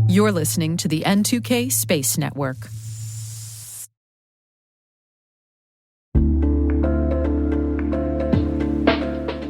You're listening to the N2K Space Network.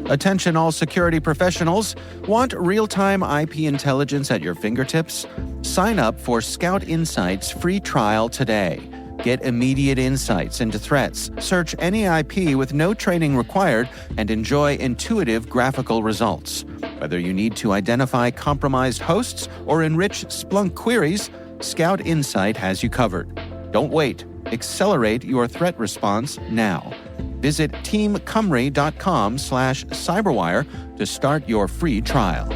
Attention all security professionals. Want real-time IP intelligence at your fingertips? Sign up for Scout Insight's free trial today. Get immediate insights into threats, search any IP with no training required, and enjoy intuitive graphical results. Whether you need to identify compromised hosts or enrich Splunk queries, Scout Insight has you covered. Don't wait. Accelerate your threat response now. Visit teamcumry.com/cyberwire to start your free trial.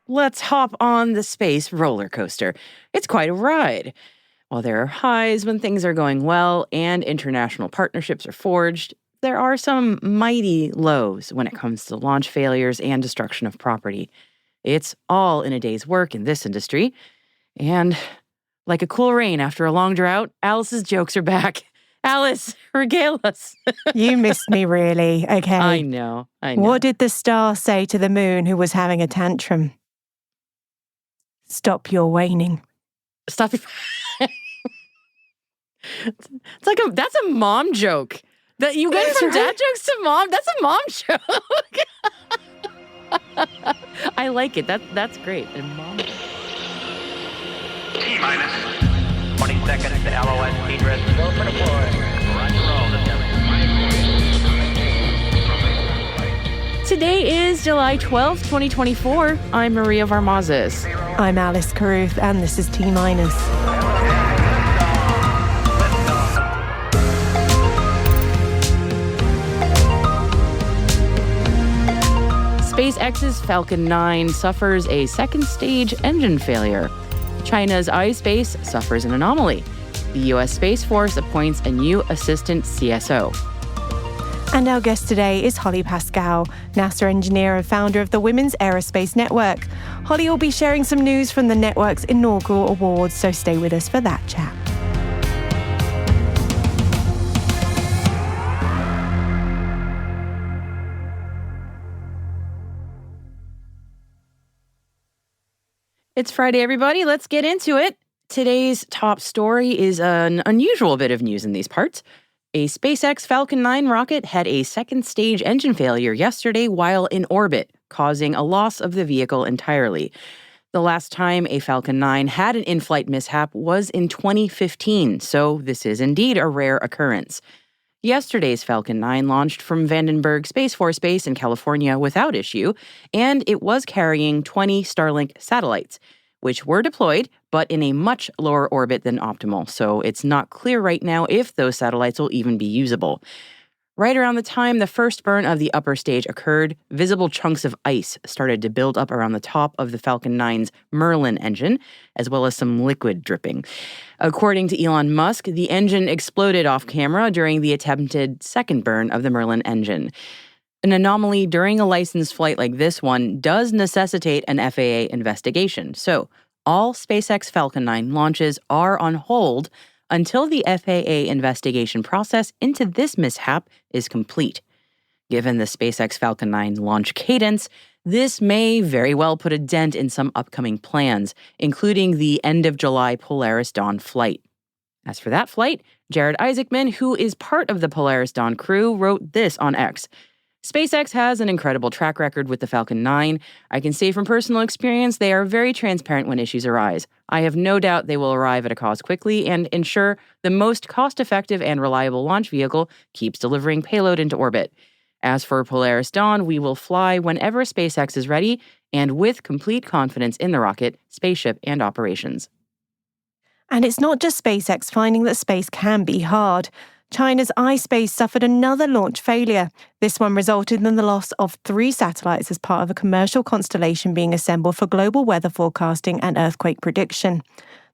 Let's hop on the space roller coaster. It's quite a ride. While there are highs when things are going well and international partnerships are forged, there are some mighty lows when it comes to launch failures and destruction of property. It's all in a day's work in this industry. And like a cool rain after a long drought, Alice's jokes are back. Alice, regale us. You missed me, really. Okay. I know. What did the star say to the moon who was having a tantrum? Stop your waning. Stop. That's a mom joke. That you went from dad jokes to mom. That's a mom joke. I like it. That's great. And mom. T-minus 20 seconds to LOS speed rest. Go for deploy. Roger roll. Today is July 12th, 2024. I'm Maria Varmazes. I'm Alice Carruth, and this is T-minus. SpaceX's Falcon 9 suffers a second-stage engine failure. China's iSpace suffers an anomaly. The U.S. Space Force appoints a new Assistant CSO. And our guest today is Holly Pascal, NASA engineer and founder of the Women's Aerospace Network. Holly will be sharing some news from the network's inaugural awards, so stay with us for that chat. It's Friday, everybody. Let's get into it. Today's top story is an unusual bit of news in these parts. A SpaceX Falcon 9 rocket had a second-stage engine failure yesterday while in orbit, causing a loss of the vehicle entirely. The last time a Falcon 9 had an in-flight mishap was in 2015, so this is indeed a rare occurrence. Yesterday's Falcon 9 launched from Vandenberg Space Force Base in California without issue, and it was carrying 20 Starlink satellites, which were deployed, but in a much lower orbit than optimal, so it's not clear right now if those satellites will even be usable. Right around the time the first burn of the upper stage occurred, visible chunks of ice started to build up around the top of the Falcon 9's Merlin engine, as well as some liquid dripping. According to Elon Musk, the engine exploded off camera during the attempted second burn of the Merlin engine. An anomaly during a licensed flight like this one does necessitate an FAA investigation, so all SpaceX Falcon 9 launches are on hold until the FAA investigation process into this mishap is complete. Given the SpaceX Falcon 9 launch cadence, this may very well put a dent in some upcoming plans, including the end of July Polaris Dawn flight. As for that flight, Jared Isaacman, who is part of the Polaris Dawn crew, wrote this on X. SpaceX has an incredible track record with the Falcon 9. I can say from personal experience, they are very transparent when issues arise. I have no doubt they will arrive at a cause quickly and ensure the most cost-effective and reliable launch vehicle keeps delivering payload into orbit. As for Polaris Dawn, we will fly whenever SpaceX is ready and with complete confidence in the rocket, spaceship, and operations. And it's not just SpaceX finding that space can be hard. China's iSpace suffered another launch failure. This one resulted in the loss of 3 satellites as part of a commercial constellation being assembled for global weather forecasting and earthquake prediction.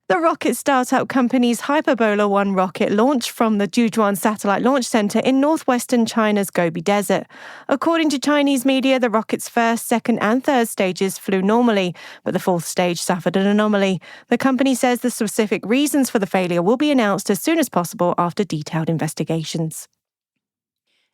The rocket startup company's Hyperbola 1 rocket launched from the Jiuquan Satellite Launch Center in northwestern China's Gobi Desert. According to Chinese media, the rocket's first, second, and third stages flew normally, but the fourth stage suffered an anomaly. The company says the specific reasons for the failure will be announced as soon as possible after detailed investigations.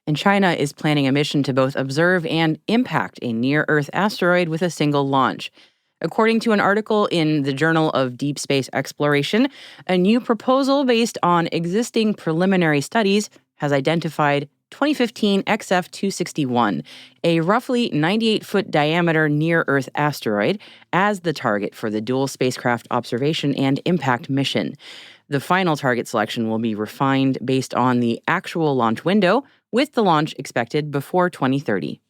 And China is planning a mission to both observe and impact a near-Earth asteroid with a single launch. According to an article in the Journal of Deep Space Exploration, a new proposal based on existing preliminary studies has identified 2015 XF-261, a roughly 98-foot diameter near-Earth asteroid, as the target for the dual spacecraft observation and impact mission. The final target selection will be refined based on the actual launch window, with the launch expected before 2030.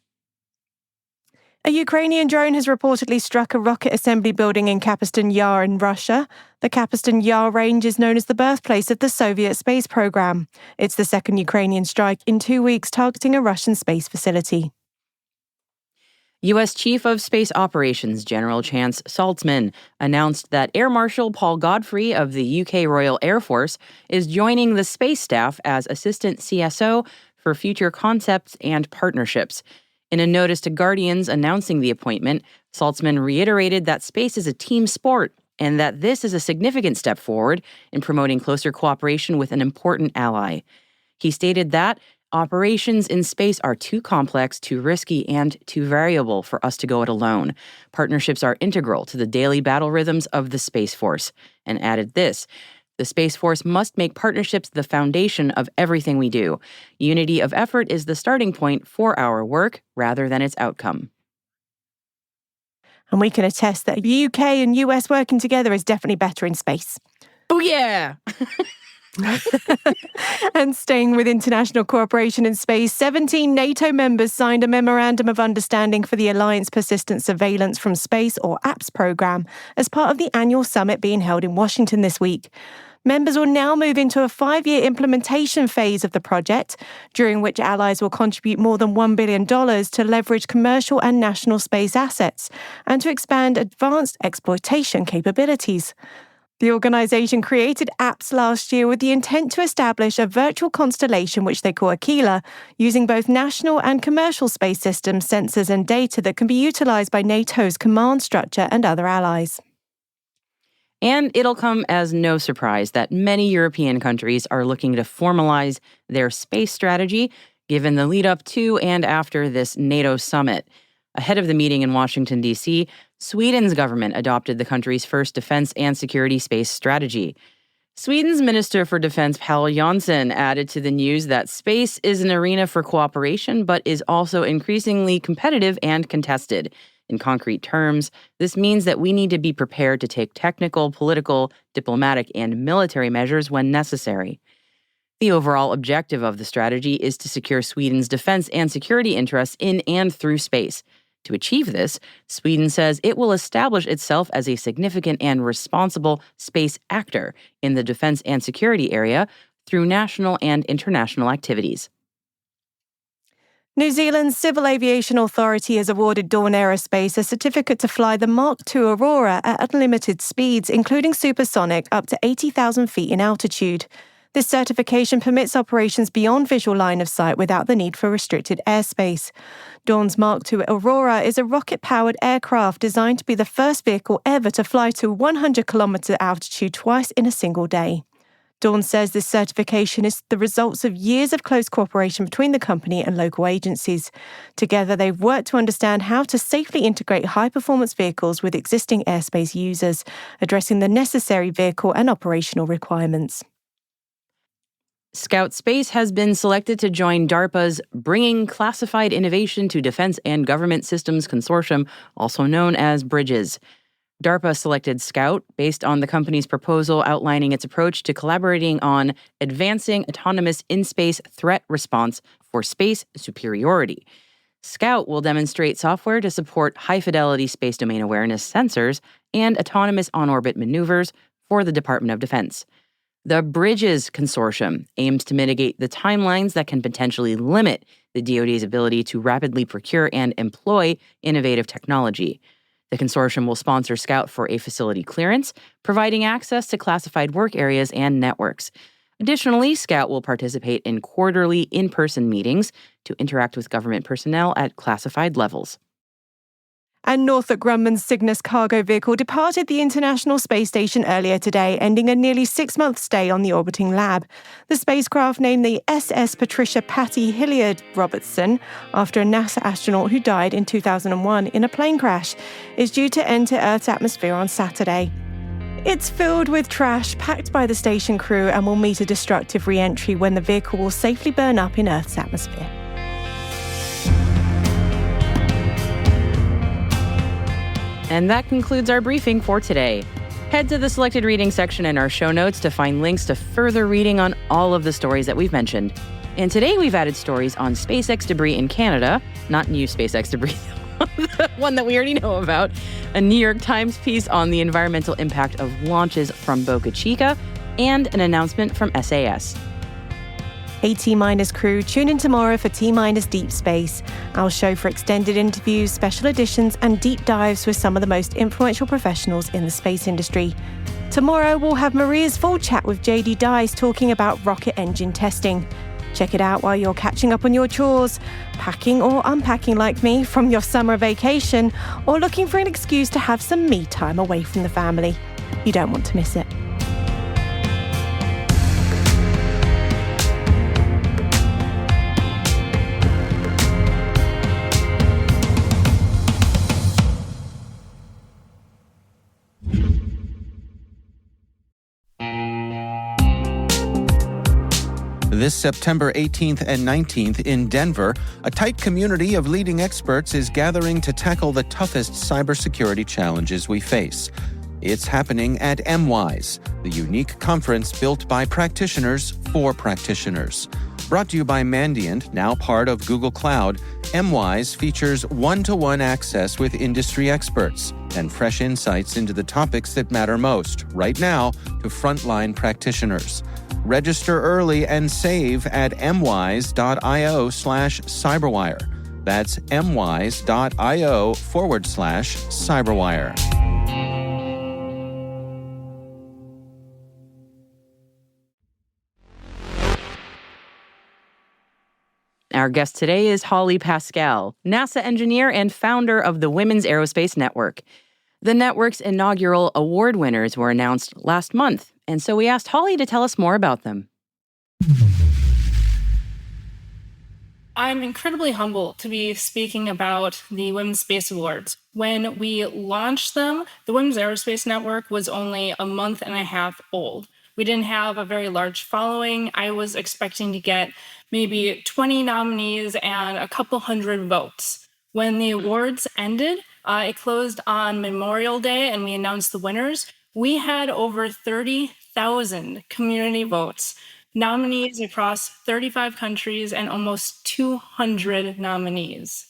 A Ukrainian drone has reportedly struck a rocket assembly building in Kapustin Yar in Russia. The Kapustin Yar range is known as the birthplace of the Soviet space program. It's the second Ukrainian strike in 2 weeks targeting a Russian space facility. U.S. Chief of Space Operations General Chance Saltzman announced that Air Marshal Paul Godfrey of the UK Royal Air Force is joining the space staff as Assistant CSO for future concepts and partnerships. In a notice to Guardians announcing the appointment, Saltzman reiterated that space is a team sport and that this is a significant step forward in promoting closer cooperation with an important ally. He stated that operations in space are too complex, too risky, and too variable for us to go it alone. Partnerships are integral to the daily battle rhythms of the Space Force, and added this: the Space Force must make partnerships the foundation of everything we do. Unity of effort is the starting point for our work rather than its outcome. And we can attest that the UK and US working together is definitely better in space. Oh yeah! And staying with international cooperation in space, 17 NATO members signed a Memorandum of Understanding for the Alliance Persistent Surveillance from Space, or APS program, as part of the annual summit being held in Washington this week. Members will now move into a 5-year implementation phase of the project, during which allies will contribute more than $1 billion to leverage commercial and national space assets and to expand advanced exploitation capabilities. The organisation created APS last year with the intent to establish a virtual constellation which they call Aquila, using both national and commercial space systems, sensors and data that can be utilised by NATO's command structure and other allies. And it'll come as no surprise that many European countries are looking to formalize their space strategy, given the lead up to and after this NATO summit. Ahead of the meeting in Washington, D.C., Sweden's government adopted the country's first defense and security space strategy. Sweden's Minister for Defense Paul Jansson added to the news that space is an arena for cooperation, but is also increasingly competitive and contested. In concrete terms, this means that we need to be prepared to take technical, political, diplomatic, and military measures when necessary. The overall objective of the strategy is to secure Sweden's defense and security interests in and through space. To achieve this, Sweden says it will establish itself as a significant and responsible space actor in the defense and security area through national and international activities. New Zealand's Civil Aviation Authority has awarded Dawn Aerospace a certificate to fly the Mark II Aurora at unlimited speeds, including supersonic, up to 80,000 feet in altitude. This certification permits operations beyond visual line of sight without the need for restricted airspace. Dawn's Mark II Aurora is a rocket-powered aircraft designed to be the first vehicle ever to fly to 100-kilometer altitude twice in a single day. Dawn says this certification is the results of years of close cooperation between the company and local agencies. Together, they've worked to understand how to safely integrate high-performance vehicles with existing airspace users, addressing the necessary vehicle and operational requirements. Scout Space has been selected to join DARPA's Bringing Classified Innovation to Defense and Government Systems Consortium, also known as BRIDGES. DARPA selected Scout based on the company's proposal outlining its approach to collaborating on advancing autonomous in-space threat response for space superiority. Scout will demonstrate software to support high-fidelity space domain awareness sensors and autonomous on-orbit maneuvers for the Department of Defense. The BRIDGES Consortium aims to mitigate the timelines that can potentially limit the DoD's ability to rapidly procure and employ innovative technology. The consortium will sponsor Scout for a facility clearance, providing access to classified work areas and networks. Additionally, Scout will participate in quarterly in-person meetings to interact with government personnel at classified levels. And Northrop Grumman's Cygnus cargo vehicle departed the International Space Station earlier today, ending a nearly 6-month stay on the orbiting lab. The spacecraft, named the SS Patricia Patty Hilliard Robertson, after a NASA astronaut who died in 2001 in a plane crash, is due to enter Earth's atmosphere on Saturday. It's filled with trash packed by the station crew and will meet a destructive re-entry when the vehicle will safely burn up in Earth's atmosphere. And that concludes our briefing for today. Head to the selected reading section in our show notes to find links to further reading on all of the stories that we've mentioned. And today we've added stories on SpaceX debris in Canada, not new SpaceX debris, the one that we already know about, a New York Times piece on the environmental impact of launches from Boca Chica, and an announcement from SAS. Hey T-Minus crew, tune in tomorrow for T-Minus Deep Space, our show for extended interviews, special editions, and deep dives with some of the most influential professionals in the space industry. Tomorrow, we'll have Maria's full chat with JD Dice talking about rocket engine testing. Check it out while you're catching up on your chores, packing or unpacking like me from your summer vacation, or looking for an excuse to have some me time away from the family. You don't want to miss it. This September 18th and 19th in Denver, a tight community of leading experts is gathering to tackle the toughest cybersecurity challenges we face. It's happening at MWise, the unique conference built by practitioners for practitioners. Brought to you by Mandiant, now part of Google Cloud, MWise features one-to-one access with industry experts and fresh insights into the topics that matter most, right now, to frontline practitioners. Register early and save at mwise.io/cyberwire. That's mwise.io/cyberwire. Our guest today is Holly Pascal, NASA engineer and founder of the Women's Aerospace Network. The network's inaugural award winners were announced last month, and so we asked Holly to tell us more about them. I'm incredibly humbled to be speaking about the Women's Space Awards. When we launched them, the Women's Aerospace Network was only a month and a half old. We didn't have a very large following. I was expecting to get maybe 20 nominees and a couple hundred votes. When the awards ended, it closed on Memorial Day and we announced the winners. We had over 30,000 community votes, nominees across 35 countries, and almost 200 nominees.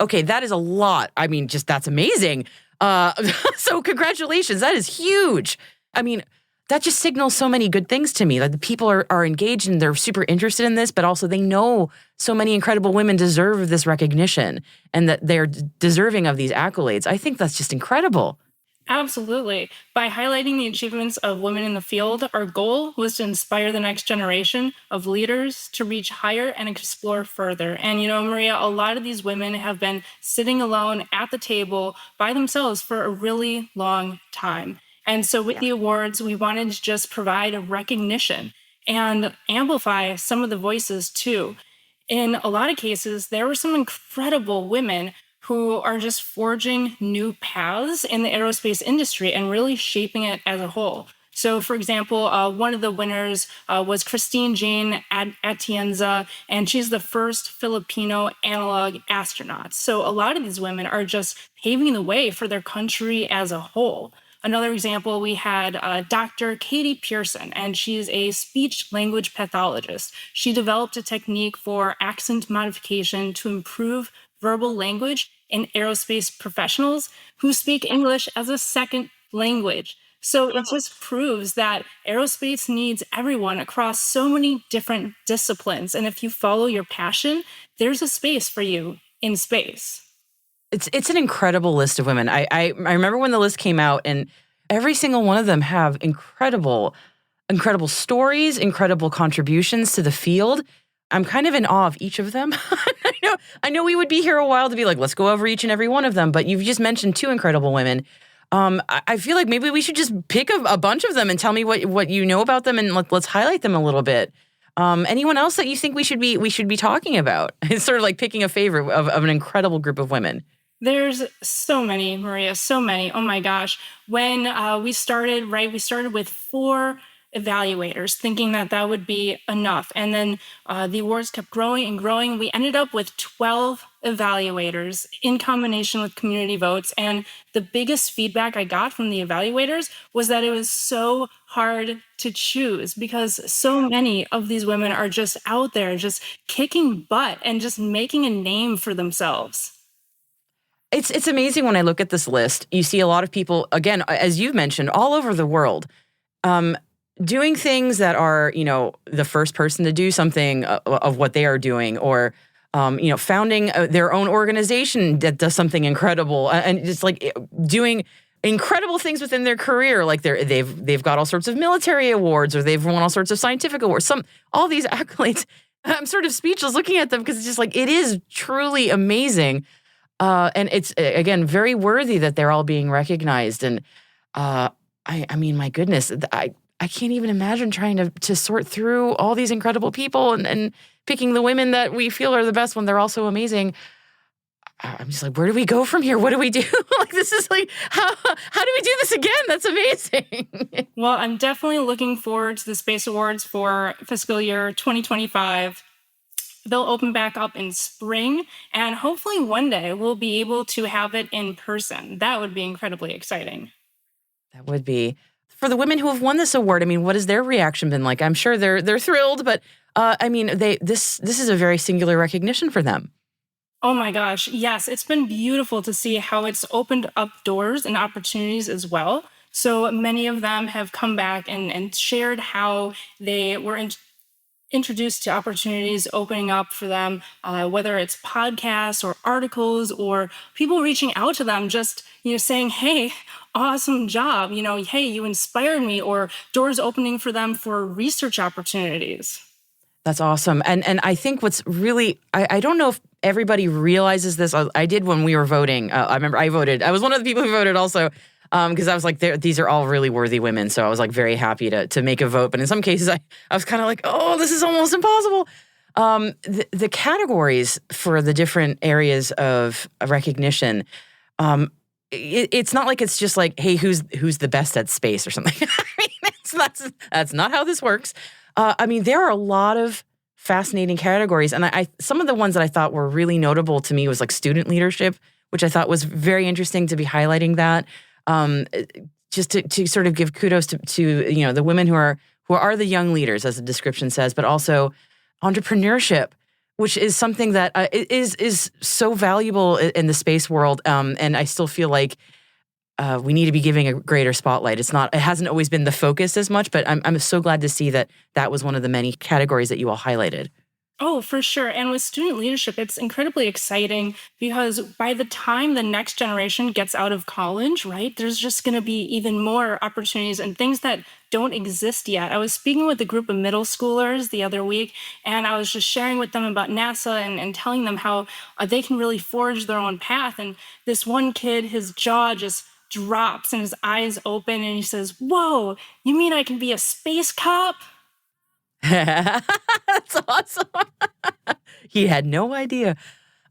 Okay, that is a lot. I mean, that's amazing. So congratulations. That is huge. I mean, that just signals so many good things to me. That the people are engaged and they're super interested in this, but also they know so many incredible women deserve this recognition and that they're deserving of these accolades. I think that's just incredible. Absolutely. By highlighting the achievements of women in the field, our goal was to inspire the next generation of leaders to reach higher and explore further. And Maria, a lot of these women have been sitting alone at the table by themselves for a really long time. And so with the awards, we wanted to just provide a recognition and amplify some of the voices too. In a lot of cases, there were some incredible women who are just forging new paths in the aerospace industry and really shaping it as a whole. So, for example, one of the winners was Christine Jane Atienza, and she's the first Filipino analog astronaut. So a lot of these women are just paving the way for their country as a whole. Another example, we had Dr. Katie Pearson, and she's a speech-language pathologist. She developed a technique for accent modification to improve verbal language in aerospace professionals who speak English as a second language. So it just proves that aerospace needs everyone across so many different disciplines. And if you follow your passion, there's a space for you in space. It's an incredible list of women. I remember when the list came out, and every single one of them have incredible stories, incredible contributions to the field. I'm kind of in awe of each of them. I know we would be here a while to be like, let's go over each and every one of them, but you've just mentioned two incredible women. I feel like maybe we should just pick a bunch of them and tell me what you know about them, and let's highlight them a little bit. Anyone else that you think we should be talking about? It's sort of like picking a favorite of an incredible group of women. There's so many, Maria, so many. Oh my gosh. When we started with 4 evaluators, thinking that would be enough. And then the awards kept growing and growing. We ended up with 12 evaluators in combination with community votes. And the biggest feedback I got from the evaluators was that it was so hard to choose because so many of these women are just out there, just kicking butt and just making a name for themselves. It's amazing when I look at this list. You see a lot of people, again, as you've mentioned, all over the world, doing things that are, the first person to do something of what they are doing, or, founding their own organization that does something incredible, and just like doing incredible things within their career. Like they've got all sorts of military awards, or they've won all sorts of scientific awards. All these accolades. I'm sort of speechless looking at them because it's just like it is truly amazing. And it's, again, very worthy that they're all being recognized. And I mean, my goodness, I can't even imagine trying to sort through all these incredible people and picking the women that we feel are the best when they're all so amazing. I'm just like, where do we go from here? What do we do? Like, this is like, how do we do this again? That's amazing. Well, I'm definitely looking forward to the Space Awards for fiscal year 2025. They'll open back up in spring, and hopefully one day we'll be able to have it in person. That would be incredibly exciting. That would be. For the women who have won this award, I mean, what has their reaction been like? I'm sure they're thrilled, but I mean, this is a very singular recognition for them. Oh my gosh, yes, it's been beautiful to see how it's opened up doors and opportunities as well. So many of them have come back and shared how they were introduced to opportunities opening up for them, whether it's podcasts or articles or people reaching out to them, just, saying, hey, awesome job. Hey, you inspired me, or doors opening for them for research opportunities. That's awesome. And I think what's really, I don't know if everybody realizes this. I did when we were voting. I remember I voted. I was one of the people who voted also. Because I was like, these are all really worthy women. So I was like very happy to make a vote. But in some cases, I was kind of like, oh, this is almost impossible. The categories for the different areas of recognition, it's not like it's just like, hey, who's the best at space or something. I mean, that's not how this works. I mean, there are a lot of fascinating categories. And some of the ones that I thought were really notable to me was like student leadership, which I thought was very interesting to be highlighting that. Just to sort of give kudos to the women who are the young leaders, as the description says, but also entrepreneurship, which is something that is so valuable in the space world. And I still feel like we need to be giving a greater spotlight. It hasn't always been the focus as much, but I'm so glad to see that was one of the many categories that you all highlighted. Oh, for sure. And with student leadership, it's incredibly exciting because by the time the next generation gets out of college, right, there's just going to be even more opportunities and things that don't exist yet. I was speaking with a group of middle schoolers the other week, and I was just sharing with them about NASA and telling them how they can really forge their own path. And this one kid, his jaw just drops and his eyes open, and he says, "Whoa, you mean I can be a space cop?" That's awesome. He had no idea.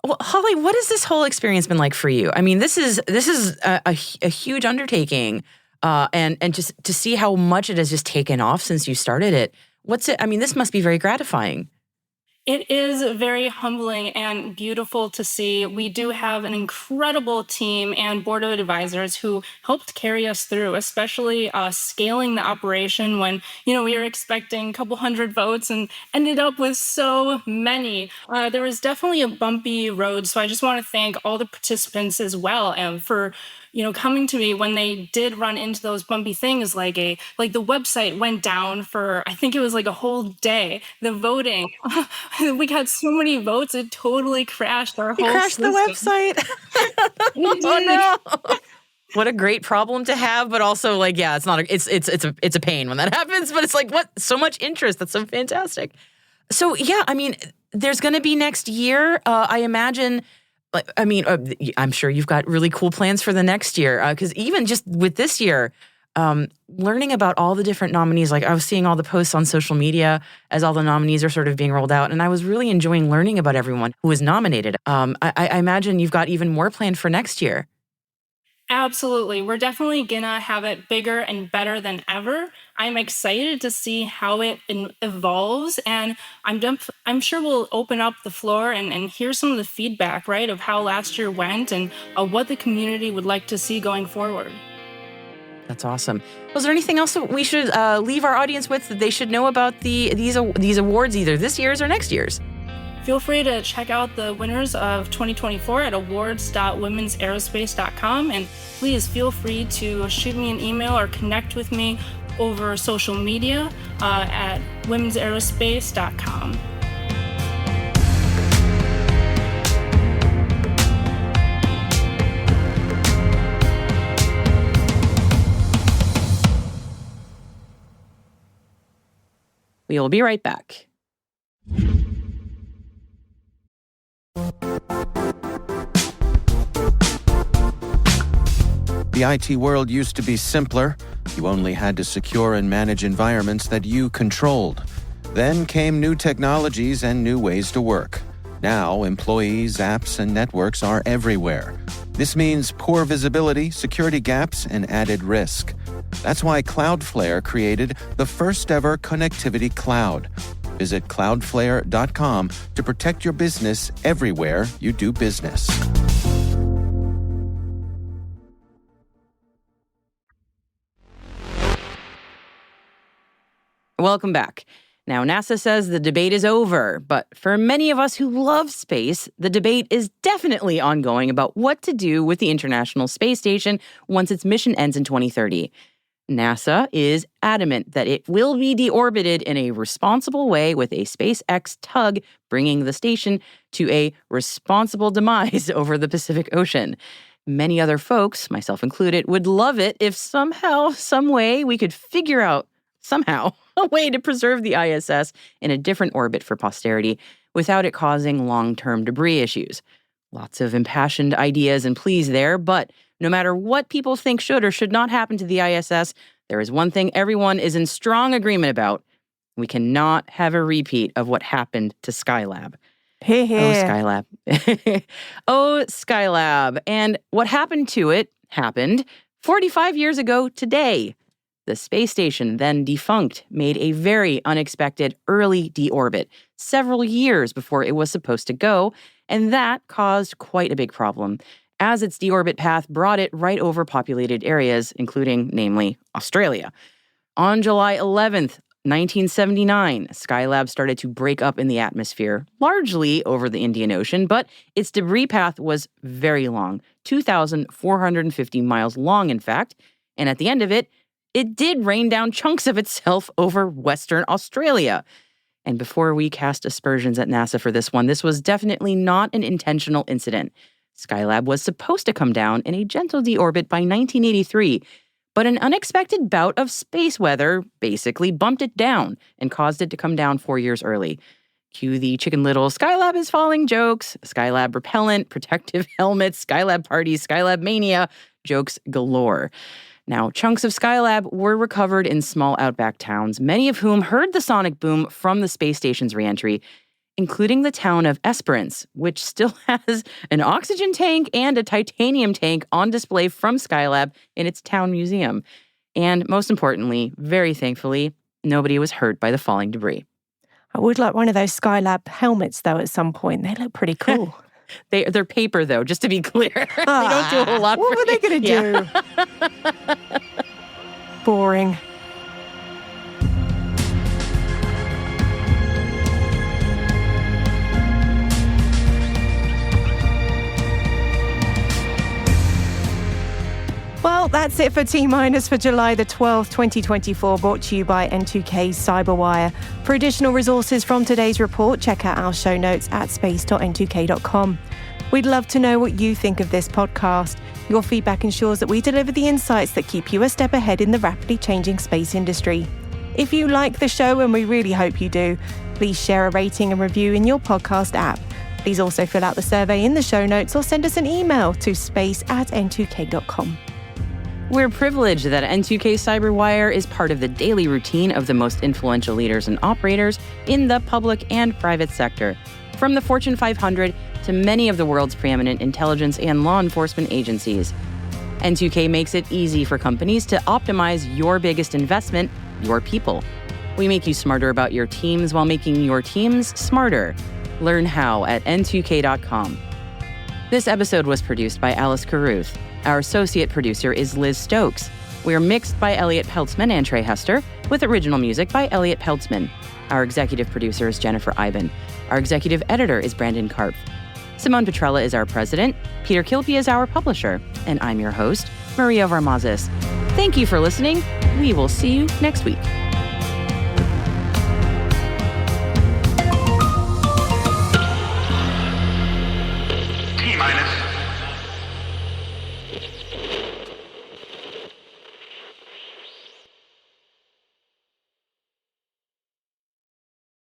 Well, Holly, what has this whole experience been like for you? I mean, this is a huge undertaking, and just to see how much it has just taken off since you started it. I mean, this must be very gratifying. It is very humbling and beautiful to see. We do have an incredible team and board of advisors who helped carry us through, especially scaling the operation when, we were expecting a couple hundred votes and ended up with so many. There was definitely a bumpy road. So I just want to thank all the participants as well and for coming to me when they did run into those bumpy things, like the website went down for, I think it was like a whole day. The voting, we got so many votes, it totally crashed our whole Crashed system. the website. Oh no. What a great problem to have, but also it's not. It's a pain when that happens. But it's what so much interest. That's so fantastic. So there's going to be next year. I imagine. I'm sure you've got really cool plans for the next year. Because even just with this year, learning about all the different nominees. I was seeing all the posts on social media as all the nominees are sort of being rolled out, and I was really enjoying learning about everyone who was nominated. I imagine you've got even more planned for next year. Absolutely. We're definitely going to have it bigger and better than ever. I'm excited to see how it evolves, and I'm sure we'll open up the floor and hear some of the feedback, right, of how last year went and what the community would like to see going forward. That's awesome. Was there anything else that we should leave our audience with that they should know about these awards, either this year's or next year's? Feel free to check out the winners of 2024 at awards.womensaerospace.com, and please feel free to shoot me an email or connect with me over social media at womensaerospace.com. We will be right back. The IT world used to be simpler. You only had to secure and manage environments that you controlled. Then came new technologies and new ways to work. Now, employees, apps, and networks are everywhere. This means poor visibility, security gaps, and added risk. That's why Cloudflare created the first-ever connectivity cloud. Visit cloudflare.com to protect your business everywhere you do business. Welcome back. Now, NASA says the debate is over, but for many of us who love space, the debate is definitely ongoing about what to do with the International Space Station once its mission ends in 2030. NASA is adamant that it will be deorbited in a responsible way with a SpaceX tug bringing the station to a responsible demise over the Pacific Ocean. Many other folks, myself included, would love it if somehow, some way, we could figure out a way to preserve the ISS in a different orbit for posterity without it causing long-term debris issues. Lots of impassioned ideas and pleas there, but no matter what people think should or should not happen to the ISS, there is one thing everyone is in strong agreement about. We cannot have a repeat of what happened to Skylab. Hear, hear. Oh, Skylab. Oh, Skylab. And what happened to it happened 45 years ago today. The space station, then defunct, made a very unexpected early deorbit several years before it was supposed to go, and that caused quite a big problem, as its deorbit path brought it right over populated areas, including, namely, Australia. On July 11th, 1979, Skylab started to break up in the atmosphere, largely over the Indian Ocean, but its debris path was very long, 2,450 miles long, in fact, and at the end of it, it did rain down chunks of itself over Western Australia. And before we cast aspersions at NASA for this one, this was definitely not an intentional incident. Skylab was supposed to come down in a gentle deorbit by 1983, but an unexpected bout of space weather basically bumped it down and caused it to come down 4 years early. Cue the Chicken Little Skylab is falling jokes, Skylab repellent, protective helmets, Skylab parties, Skylab mania, jokes galore. Now, chunks of Skylab were recovered in small outback towns, many of whom heard the sonic boom from the space station's reentry, including the town of Esperance, which still has an oxygen tank and a titanium tank on display from Skylab in its town museum. And most importantly, very thankfully, nobody was hurt by the falling debris. I would like one of those Skylab helmets, though, at some point. They look pretty cool. They're paper, though, just to be clear. They don't do a whole lot. What were they going to do? Boring. That's it for T-Minus for July the 12th, 2024, brought to you by N2K Cyberwire. For additional resources from today's report, check out our show notes at space.n2k.com. We'd love to know what you think of this podcast. Your feedback ensures that we deliver the insights that keep you a step ahead in the rapidly changing space industry. If you like the show, and we really hope you do, please share a rating and review in your podcast app. Please also fill out the survey in the show notes or send us an email to space@n2k.com. We're privileged that N2K Cyberwire is part of the daily routine of the most influential leaders and operators in the public and private sector, from the Fortune 500 to many of the world's preeminent intelligence and law enforcement agencies. N2K makes it easy for companies to optimize your biggest investment, your people. We make you smarter about your teams while making your teams smarter. Learn how at n2k.com. This episode was produced by Alice Carruth. Our associate producer is Liz Stokes. We're mixed by Elliot Peltzman and Trey Hester, with original music by Elliot Peltzman. Our executive producer is Jennifer Iben. Our executive editor is Brandon Karpf. Simone Petrella is our president. Peter Kilpie is our publisher. And I'm your host, Maria Varmazis. Thank you for listening. We will see you next week.